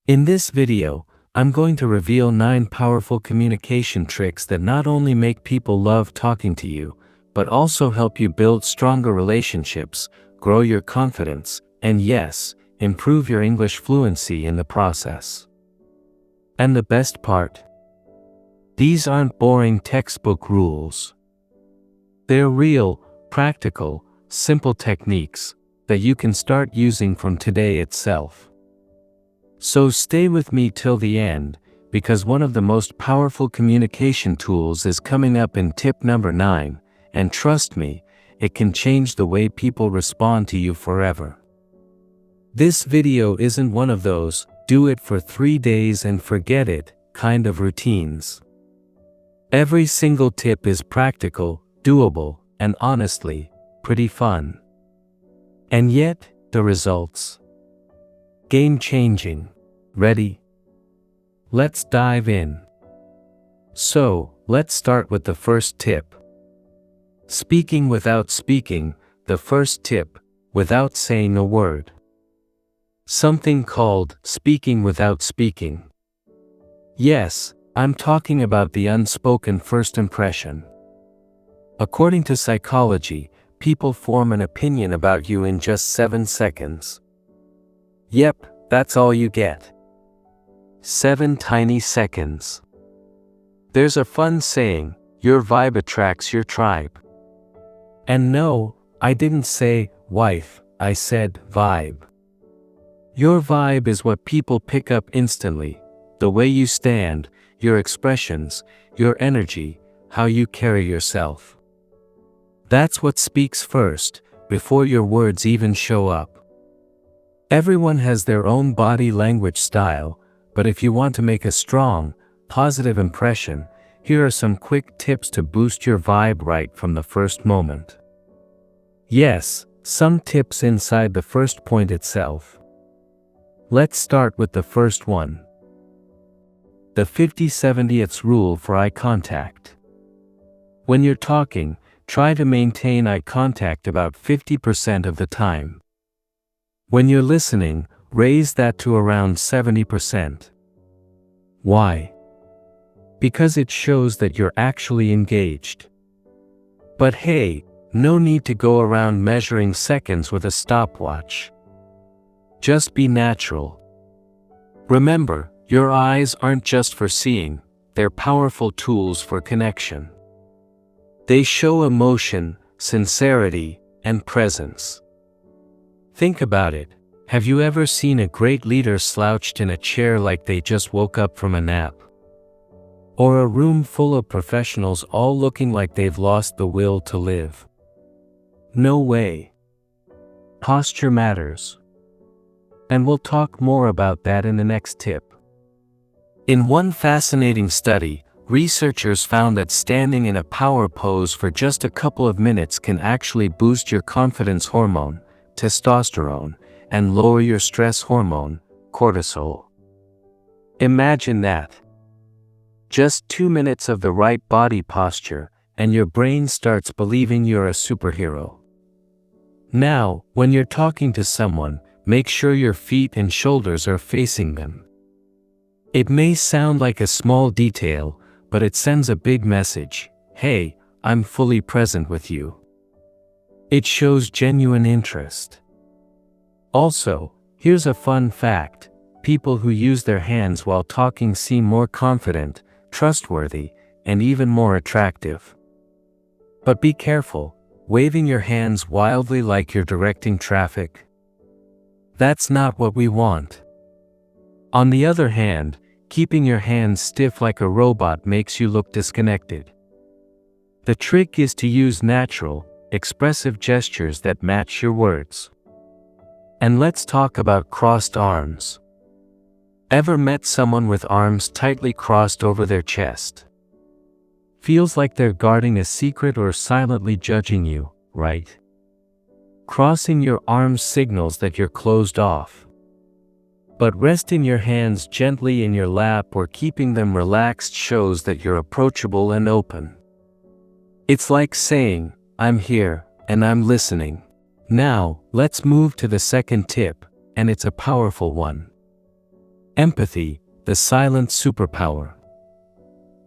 In this video, I'm going to reveal 9 powerful communication tricks that not only make people love talking to you, but also help you build stronger relationships, grow your confidence, and yes, improve your English fluency in the process. And the best part? These aren't boring textbook rules. They're real, practical, simple techniques that you can start using from today itself. So stay with me till the end, because one of the most powerful communication tools is coming up in tip number 9, and trust me, it can change the way people respond to you forever. This video isn't one of those, do it for 3 days and forget it, kind of routines. Every single tip is practical, doable, and honestly, pretty fun. And yet, the results? Game-changing. Ready? Let's dive in. So, let's start with the first tip. Speaking without speaking, the first tip, without saying a word. Something called speaking without speaking. Yes, I'm talking about the unspoken first impression. According to psychology, people form an opinion about you in just 7 seconds. Yep, that's all you get. 7 tiny seconds. There's a fun saying, your vibe attracts your tribe. And no, I didn't say wife, I said vibe. Your vibe is what people pick up instantly, the way you stand, your expressions, your energy, how you carry yourself. That's what speaks first, before your words even show up. Everyone has their own body language style, but if you want to make a strong, positive impression, here are some quick tips to boost your vibe right from the first moment. Yes, some tips inside the first point itself. Let's start with the first one. The 50-70ths rule for eye contact. When you're talking, try to maintain eye contact about 50% of the time. When you're listening, raise that to around 70%. Why? Because it shows that you're actually engaged. But hey, no need to go around measuring seconds with a stopwatch. Just be natural. Remember, your eyes aren't just for seeing, they're powerful tools for connection. They show emotion, sincerity, and presence. Think about it. Have you ever seen a great leader slouched in a chair like they just woke up from a nap? Or a room full of professionals all looking like they've lost the will to live? No way. Posture matters. And we'll talk more about that in the next tip. In one fascinating study, researchers found that standing in a power pose for just a couple of minutes can actually boost your confidence hormone, testosterone, and lower your stress hormone, cortisol. Imagine that. Just 2 minutes of the right body posture, and your brain starts believing you're a superhero. Now, when you're talking to someone, make sure your feet and shoulders are facing them. It may sound like a small detail, but it sends a big message. Hey, I'm fully present with you. It shows genuine interest. Also, here's a fun fact. People who use their hands while talking seem more confident, trustworthy, and even more attractive. But be careful, waving your hands wildly like you're directing traffic. That's not what we want. On the other hand, keeping your hands stiff like a robot makes you look disconnected. The trick is to use natural, expressive gestures that match your words. And let's talk about crossed arms. Ever met someone with arms tightly crossed over their chest? Feels like they're guarding a secret or silently judging you, right? Crossing your arms signals that you're closed off. But resting your hands gently in your lap or keeping them relaxed shows that you're approachable and open. It's like saying, I'm here, and I'm listening. Now, let's move to the second tip, and it's a powerful one. Empathy, the silent superpower.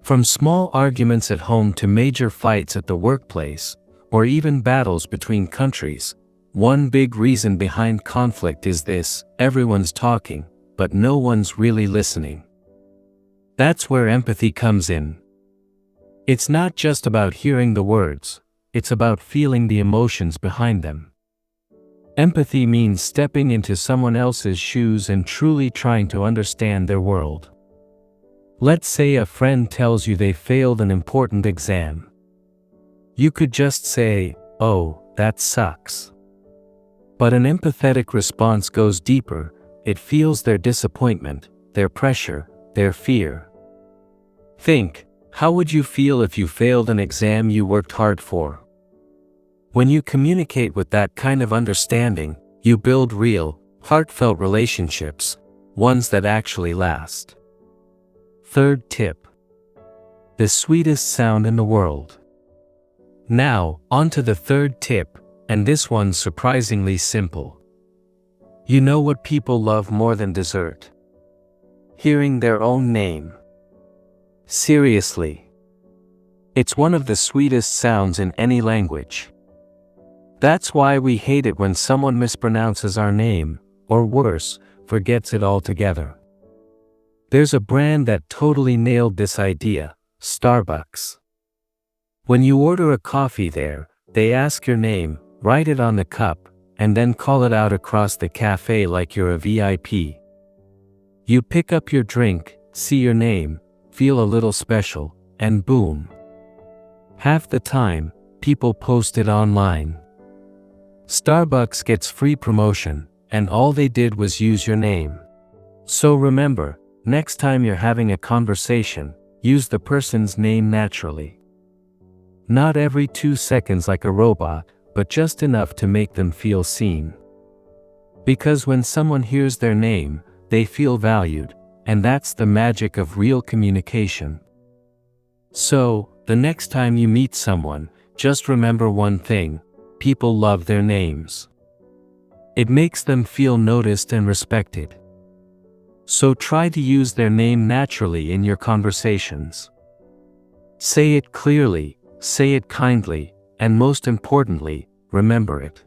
From small arguments at home to major fights at the workplace, or even battles between countries, one big reason behind conflict is this: everyone's talking, but no one's really listening. That's where empathy comes in. It's not just about hearing the words, it's about feeling the emotions behind them. Empathy means stepping into someone else's shoes and truly trying to understand their world. Let's say a friend tells you they failed an important exam. You could just say, "Oh, that sucks." But an empathetic response goes deeper. It feels their disappointment, their pressure, their fear. Think, how would you feel if you failed an exam you worked hard for? When you communicate with that kind of understanding, you build real, heartfelt relationships, ones that actually last. Third tip. The sweetest sound in the world. Now, on to the third tip, and this one's surprisingly simple. You know what people love more than dessert? Hearing their own name. Seriously. It's one of the sweetest sounds in any language. That's why we hate it when someone mispronounces our name, or worse, forgets it altogether. There's a brand that totally nailed this idea: Starbucks. When you order a coffee there, they ask your name, write it on the cup, and then call it out across the cafe like you're a VIP. You pick up your drink, see your name, feel a little special, and boom. Half the time, people post it online. Starbucks gets free promotion, and all they did was use your name. So remember, next time you're having a conversation, use the person's name naturally. Not every 2 seconds like a robot, but just enough to make them feel seen. Because when someone hears their name, they feel valued, and that's the magic of real communication. So, the next time you meet someone, just remember one thing: people love their names. It makes them feel noticed and respected. So try to use their name naturally in your conversations. Say it clearly, say it kindly, and most importantly, remember it.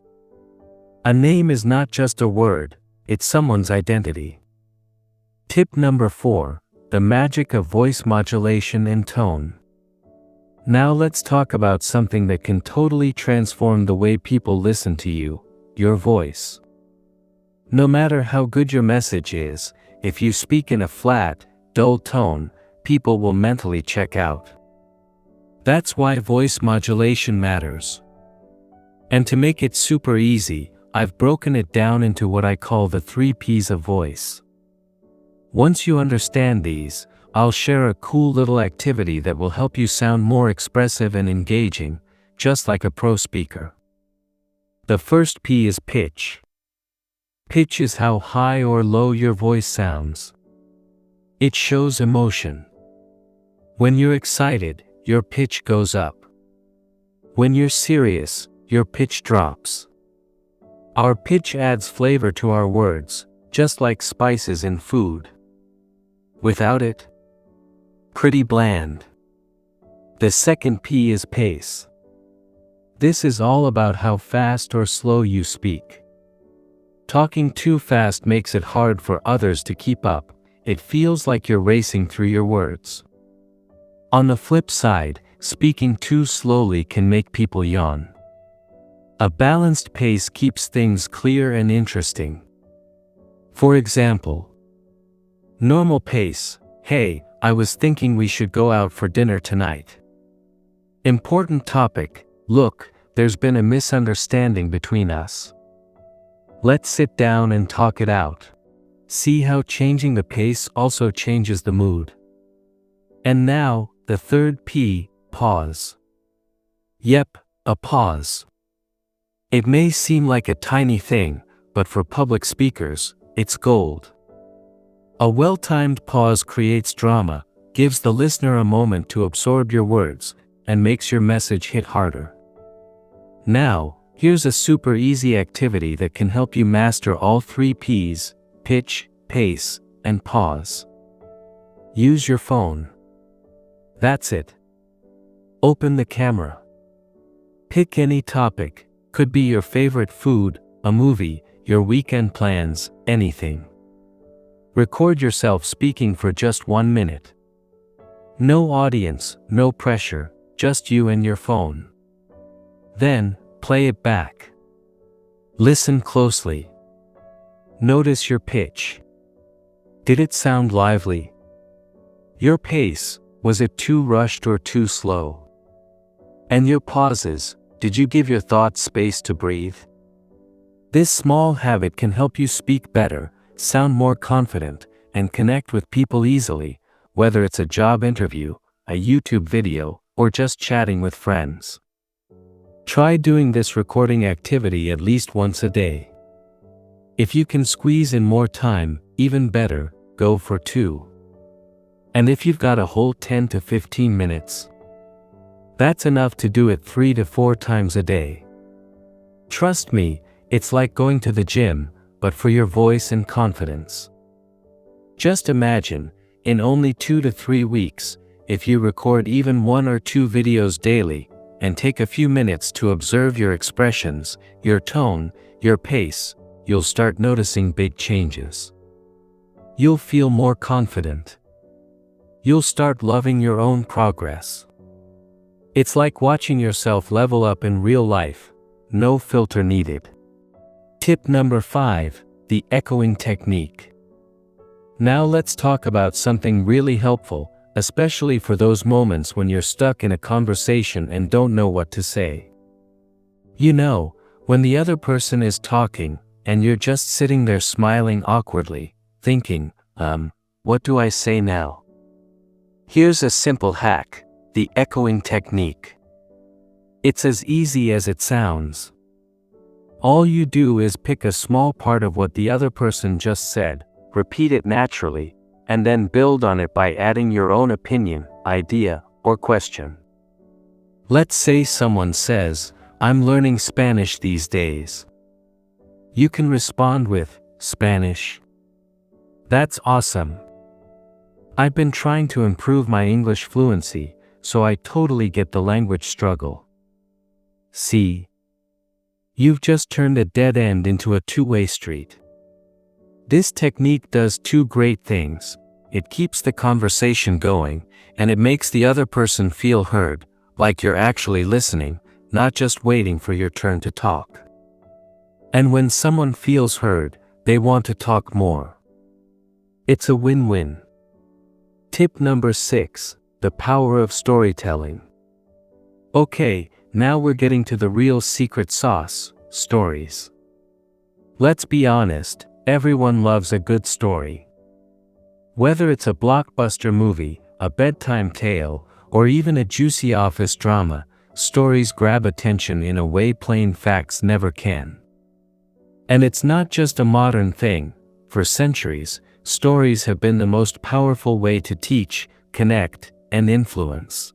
A name is not just a word, it's someone's identity. Tip number 4, the magic of voice modulation and tone. Now let's talk about something that can totally transform the way people listen to you: your voice. No matter how good your message is, if you speak in a flat, dull tone, people will mentally check out. That's why voice modulation matters. And to make it super easy, I've broken it down into what I call the 3 Ps of voice. Once you understand these, I'll share a cool little activity that will help you sound more expressive and engaging, just like a pro speaker. The first P is pitch. Pitch is how high or low your voice sounds. It shows emotion. When you're excited, your pitch goes up. When you're serious, your pitch drops. Our pitch adds flavor to our words, just like spices in food. Without it, pretty bland. The second P is pace. This is all about how fast or slow you speak. Talking too fast makes it hard for others to keep up. It feels like you're racing through your words. On the flip side, speaking too slowly can make people yawn. A balanced pace keeps things clear and interesting. For example, normal pace: "Hey, I was thinking we should go out for dinner tonight." Important topic: "Look, there's been a misunderstanding between us. Let's sit down and talk it out." See how changing the pace also changes the mood. And now, the third P, pause. Yep, a pause. It may seem like a tiny thing, but for public speakers, it's gold. A well-timed pause creates drama, gives the listener a moment to absorb your words, and makes your message hit harder. Now, here's a super easy activity that can help you master all 3 Ps: pitch, pace, and pause. Use your phone. That's it. Open the camera. Pick any topic, could be your favorite food, a movie, your weekend plans, anything. Record yourself speaking for just 1 minute. No audience, no pressure, just you and your phone. Then, play it back. Listen closely. Notice your pitch. Did it sound lively? Your pace, was it too rushed or too slow? And your pauses, did you give your thoughts space to breathe? This small habit can help you speak better, sound more confident, and connect with people easily, whether it's a job interview, a YouTube video, or just chatting with friends. Try doing this recording activity at least once a day. If you can squeeze in more time, even better, go for 2. And if you've got a whole 10 to 15 minutes, that's enough to do it 3 to 4 times a day. Trust me, it's like going to the gym, but for your voice and confidence. Just imagine, in only 2 to 3 weeks, if you record even 1 or 2 videos daily, and take a few minutes to observe your expressions, your tone, your pace, you'll start noticing big changes. You'll feel more confident. You'll start loving your own progress. It's like watching yourself level up in real life, no filter needed. Tip number 5, the echoing technique. Now let's talk about something really helpful, especially for those moments when you're stuck in a conversation and don't know what to say. You know, when the other person is talking, and you're just sitting there smiling awkwardly, thinking, what do I say now? Here's a simple hack, the echoing technique. It's as easy as it sounds. All you do is pick a small part of what the other person just said, repeat it naturally, and then build on it by adding your own opinion, idea, or question. Let's say someone says, "I'm learning Spanish these days." You can respond with, "Spanish? That's awesome. I've been trying to improve my English fluency, so I totally get the language struggle." See? You've just turned a dead end into a two-way street. This technique does 2 great things. It keeps the conversation going, and it makes the other person feel heard, like you're actually listening, not just waiting for your turn to talk. And when someone feels heard, they want to talk more. It's a win-win. Tip number 6, the power of storytelling. Okay, now we're getting to the real secret sauce, stories. Let's be honest, everyone loves a good story. Whether it's a blockbuster movie, a bedtime tale, or even a juicy office drama, stories grab attention in a way plain facts never can. And it's not just a modern thing. For centuries, stories have been the most powerful way to teach, connect, and influence.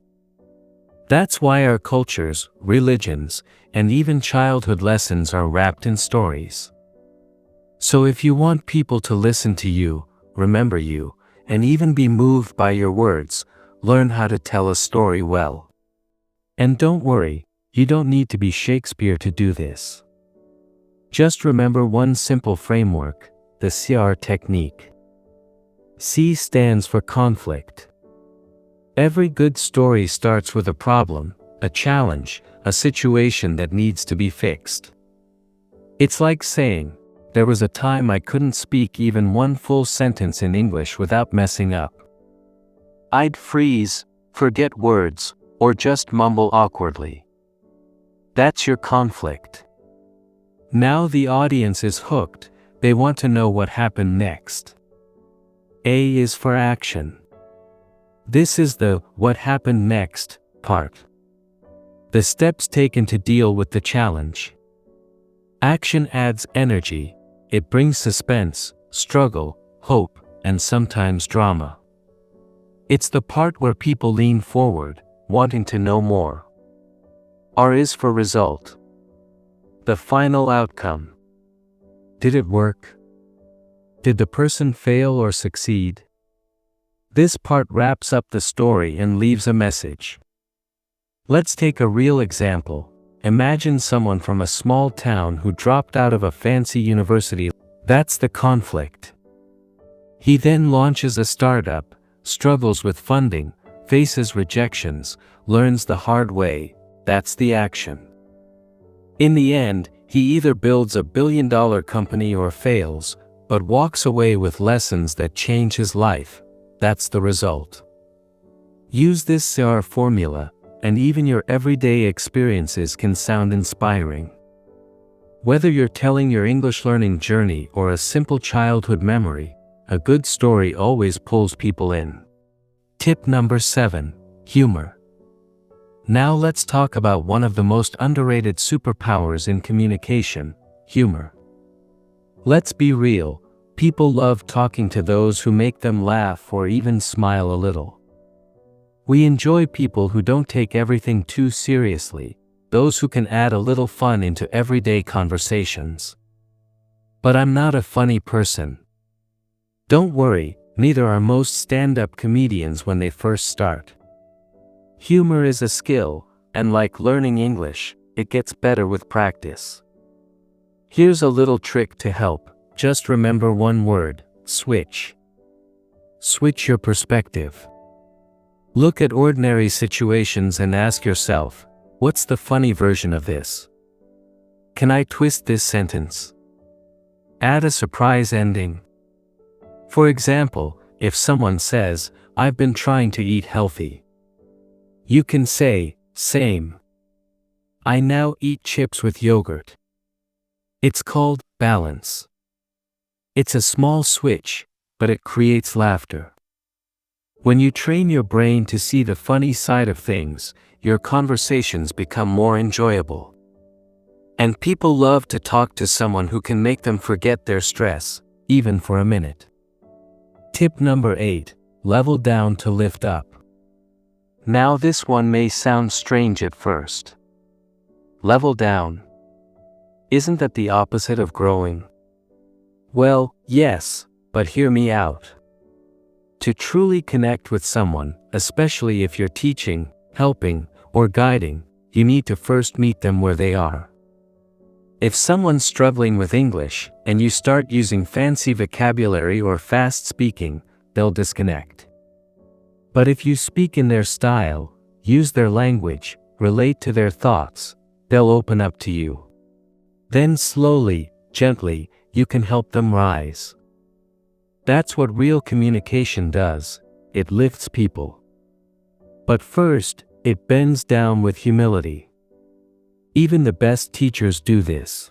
That's why our cultures, religions, and even childhood lessons are wrapped in stories. So if you want people to listen to you, remember you, and even be moved by your words, learn how to tell a story well. And don't worry, you don't need to be Shakespeare to do this. Just remember one simple framework, the CR technique. C stands for conflict. Every good story starts with a problem, a challenge, a situation that needs to be fixed. It's like saying, "There was a time I couldn't speak even one full sentence in English without messing up. I'd freeze, forget words, or just mumble awkwardly." That's your conflict. Now the audience is hooked, they want to know what happened next. A is for action. This is the "what happened next" part. The steps taken to deal with the challenge. Action adds energy, it brings suspense, struggle, hope, and sometimes drama. It's the part where people lean forward, wanting to know more. R is for result. The final outcome. Did it work? Did the person fail or succeed? This part wraps up the story and leaves a message. Let's take a real example. Imagine someone from a small town who dropped out of a fancy university. That's the conflict. He then launches a startup, struggles with funding, faces rejections, learns the hard way. That's the action. In the end, he either builds a billion-dollar company or fails, but walks away with lessons that change his life. That's the result. Use this CR formula, and even your everyday experiences can sound inspiring. Whether you're telling your English learning journey or a simple childhood memory, a good story always pulls people in. Tip number 7: humor. Now let's talk about one of the most underrated superpowers in communication: humor. Let's be real, people love talking to those who make them laugh or even smile a little. We enjoy people who don't take everything too seriously, those who can add a little fun into everyday conversations. But I'm not a funny person. Don't worry, neither are most stand-up comedians when they first start. Humor is a skill, and like learning English, it gets better with practice. Here's a little trick to help. Just remember one word: switch. Switch your perspective. Look at ordinary situations and ask yourself, what's the funny version of this? Can I twist this sentence? Add a surprise ending. For example, if someone says, "I've been trying to eat healthy," you can say, "Same. I now eat chips with yogurt." It's called balance. It's a small switch, but it creates laughter. When you train your brain to see the funny side of things, your conversations become more enjoyable. And people love to talk to someone who can make them forget their stress, even for a minute. Tip number 8: level down to lift up. Now this one may sound strange at first. Level down. Isn't that the opposite of growing? Well, yes, but hear me out. To truly connect with someone, especially if you're teaching, helping, or guiding, you need to first meet them where they are. If someone's struggling with English, and you start using fancy vocabulary or fast speaking, they'll disconnect. But if you speak in their style, use their language, relate to their thoughts, they'll open up to you. Then slowly, gently, you can help them rise. That's what real communication does. It lifts people. But first, it bends down with humility. Even the best teachers do this.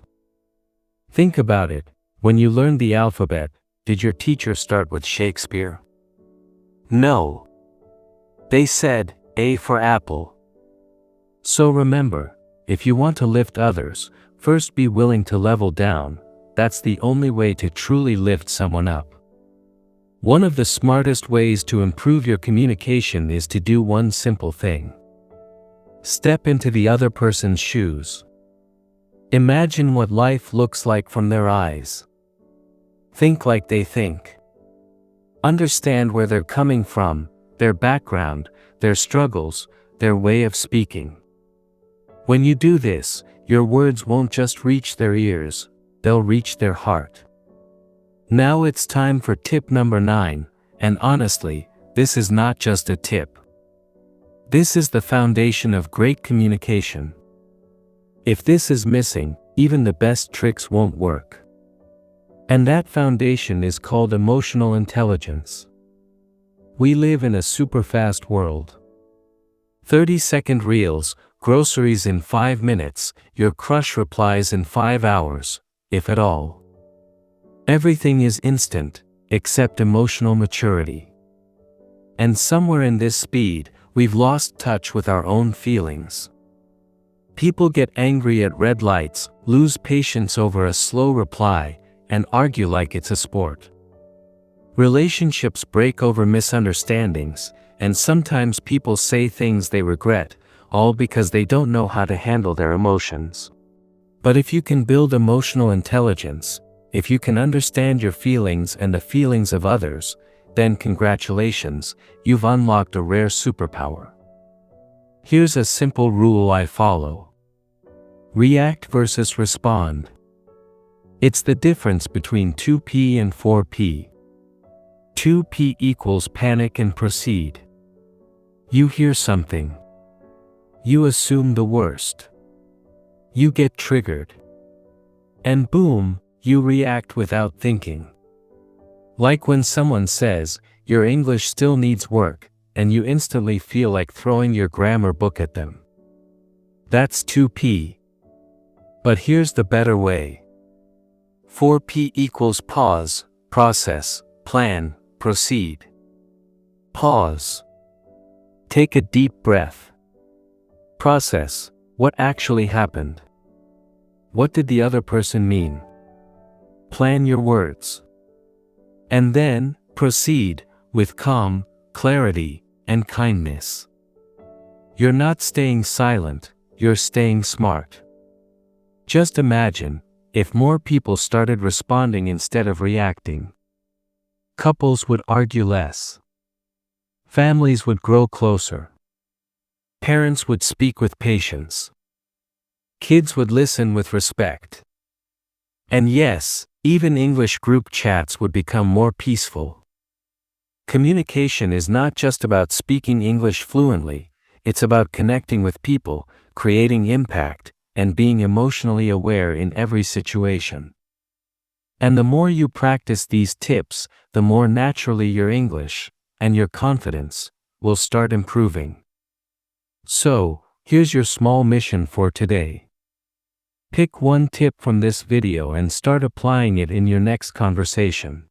Think about it. When you learned the alphabet, did your teacher start with Shakespeare? No. They said, A for apple. So remember, if you want to lift others, first be willing to level down. That's the only way to truly lift someone up. One of the smartest ways to improve your communication is to do one simple thing. Step into the other person's shoes. Imagine what life looks like from their eyes. Think like they think. Understand where they're coming from, their background, their struggles, their way of speaking. When you do this, your words won't just reach their ears, they'll reach their heart. Now it's time for tip number 9, and honestly, this is not just a tip. This is the foundation of great communication. If this is missing, even the best tricks won't work. And that foundation is called emotional intelligence. We live in a super fast world. 30-second reels, groceries in 5 minutes, your crush replies in 5 hours, if at all. Everything is instant, except emotional maturity. And somewhere in this speed, we've lost touch with our own feelings. People get angry at red lights, lose patience over a slow reply, and argue like it's a sport. Relationships break over misunderstandings, and sometimes people say things they regret, all because they don't know how to handle their emotions. But if you can build emotional intelligence, If you can understand your feelings and the feelings of others, then congratulations, you've unlocked a rare superpower. Here's a simple rule I follow. React versus respond. It's the difference between 2P and 4P. 2P equals panic and proceed. You hear something. You assume the worst. You get triggered. And boom, you react without thinking. Like when someone says, "Your English still needs work," and you instantly feel like throwing your grammar book at them. That's 2P. But here's the better way. 4P equals pause, process, plan, proceed. Pause. Take a deep breath. Process. What actually happened? What did the other person mean? Plan your words. And then, proceed, with calm, clarity, and kindness. You're not staying silent, you're staying smart. Just imagine, if more people started responding instead of reacting. Couples would argue less. Families would grow closer. Parents would speak with patience. Kids would listen with respect. And yes, even English group chats would become more peaceful. Communication is not just about speaking English fluently, it's about connecting with people, creating impact, and being emotionally aware in every situation. And the more you practice these tips, the more naturally your English, and your confidence, will start improving. So, here's your small mission for today. Pick one tip from this video and start applying it in your next conversation.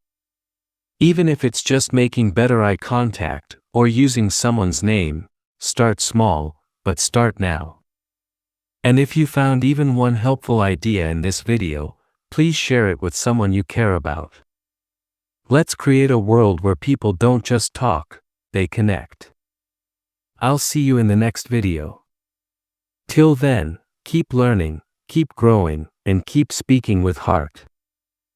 Even if it's just making better eye contact, or using someone's name, start small, but start now. And if you found even one helpful idea in this video, please share it with someone you care about. Let's create a world where people don't just talk, they connect. I'll see you in the next video. Till then, keep learning, keep growing, and keep speaking with heart.